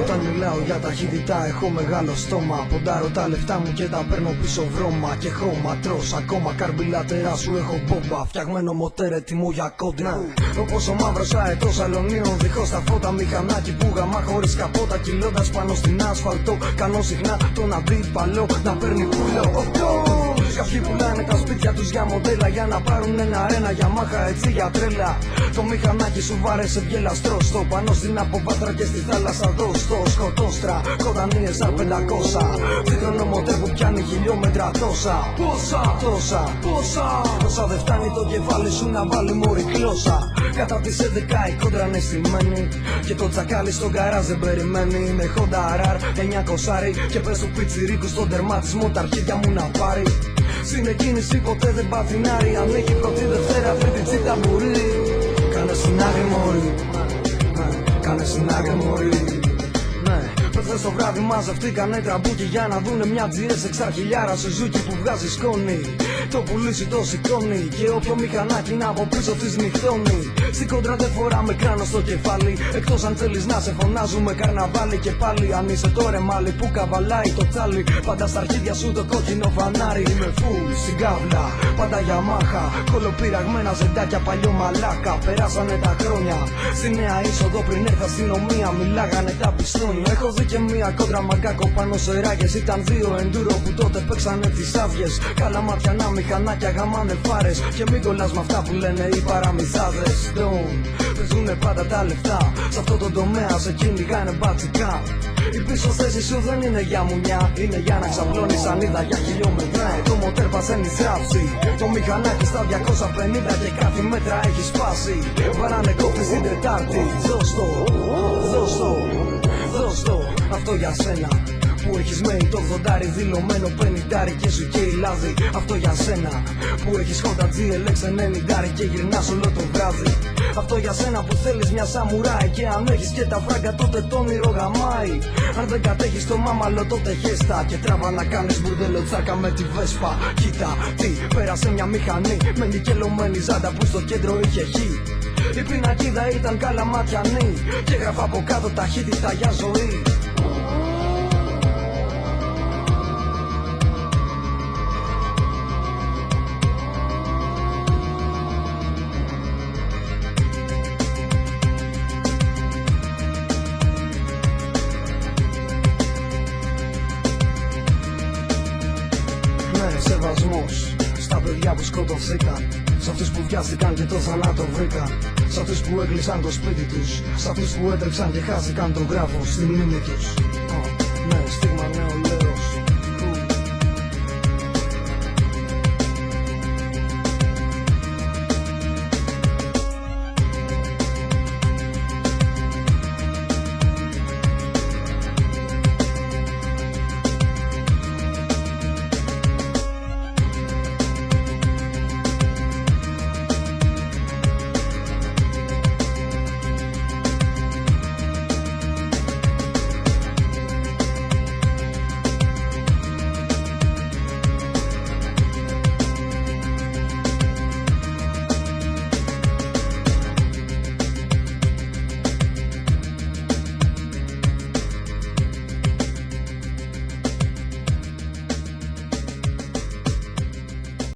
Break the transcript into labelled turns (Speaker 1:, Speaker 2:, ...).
Speaker 1: Όταν μιλάω για ταχύτητα έχω μεγάλο στόμα. Ποντάρω τα λεφτά μου και τα παίρνω πίσω βρώμα. Και χρώμα τρως ακόμα καρμπιλατερά σου έχω μπόμπα. Φτιαγμένο μοτέρ έτοιμο για κόντρα. Όπως ο μαύρος αετός αλωνίων δίχως τα φώτα. Μηχανάκι που γαμά χωρίς καπότα. Κυλώντας πάνω στην άσφαλτο. Κάνω συχνά τον αντίπαλο να παίρνει πουλό. Κάποιοι πουλάνε τα σπίτια τους για μοντέλα. Για να πάρουν ένα αρένα για μάχα έτσι για τρέλα. Το μηχανάκι σου βάρεσε βγελαστρό. Στο πάνω στην αποβάτρα και στη θάλασσα δω. Στο σκοτόστρα κοντανή SR500. Δίχρονο μοντέλ που πιάνει χιλιόμετρα τόσα. Πόσα δεν φτάνει το κεφάλι σου να βάλει μωρή γλώσσα. Κατά τις 11 η κόντρα είναι στημένη. Και το τσακάλι στο γκαράζ δεν περιμένει. Με Honda RR 900 και πες του πιτσιρίκου στον τερματισμό τα αρχίδια μου να πάρει. Στην εκκίνηση ποτέ δεν παθηνάρει. Αν έχει πρώτη Δευτέρα αυτή την τσίτα μπορεί. Κάνε στην άκρη μωρή. Κάνε στην άκρη μωρή. Προχθές το βράδυ μαζευτήκανε τραμπούκι για να δούνε μια GS εξαρχιλιάρα Σουζούκι που βγάζει σκόνη. Το πουλήσι το σηκώνει και όποιο μηχανάκι να από πίσω της νυχτώνει. Στην κόντρα δεν φοράμε κράνο στο κεφάλι. Εκτός αν θέλεις να σε φωνάζουμε καρναβάλι. Και πάλι αν είσαι το ρεμάλι που καβαλάει το τσάλι. Πάντα στα αρχίδια σου το κόκκινο φανάρι. Είμαι φουλ στην κάβλα, πάντα για μάχα. Κολοπειραγμένα ζεντάκια παλιό μαλάκα. Περάσανε τα χρόνια στη νέα είσοδο πριν έρθει αστυνομία. Μιλάγανε τα πιστόνια. Έχω δει και μία κόντρα μαγκάκο πάνω σε ράγες. Ήταν δύο εντούρο που τότε παίξανε τις άδειες. Καλά ματιανά μηχανάκια γαμάνε φάρες. Και μην κολλάς με αυτά που λένε οι παραμυθάδες. Παίζουνε πάντα τα λεφτά. Σ' αυτό το τομέα σε κυνηγάνε μπατσικά. Η πίσω θέση σου δεν είναι για μουνιά. Είναι για να ξαπλώνεις ανίδα για χιλιόμετρα. Το μοτέρ πασαίνει στράψη. Το μηχανάκι στα 250 και κάτι μέτρα έχει σπάσει. Βαράνε κόφτες την Τετάρτη. Δώσ' το, αυτό για σένα που έχεις μέει το 80 δηλωμένο 50 και σου καίει λάδι. Αυτό για σένα που έχεις Honda GLX 90 και γυρνάς όλο το βράδυ. Αυτό για σένα που θέλεις μια σαμουράι. Και αν έχεις και τα φράγκα τότε το όνειρο γαμάει. Αν δεν κατέχεις το μάμαλο τότε χέστα. Και τράβα να κάνεις μπουρδέλο τσάκα με τη Βέσπα. Κοίτα τι πέρασε μια μηχανή με νικελωμένη ζάντα που στο κέντρο είχε χ. Η πινακίδα ήταν καλαματιανή και έγραφα από κάτω ταχύτητα για ζωή. Σεβασμός στα παιδιά που σκοτωθήκαν. Σ' αυτούς που βιάστηκαν και το θανάτο βρήκαν. Σ' αυτούς που έκλεισαν το σπίτι τους. Σ' αυτούς που έτρεξαν και χάθηκαν τον γράφο στη μνήμη τους. Ναι, στίγμα νέο.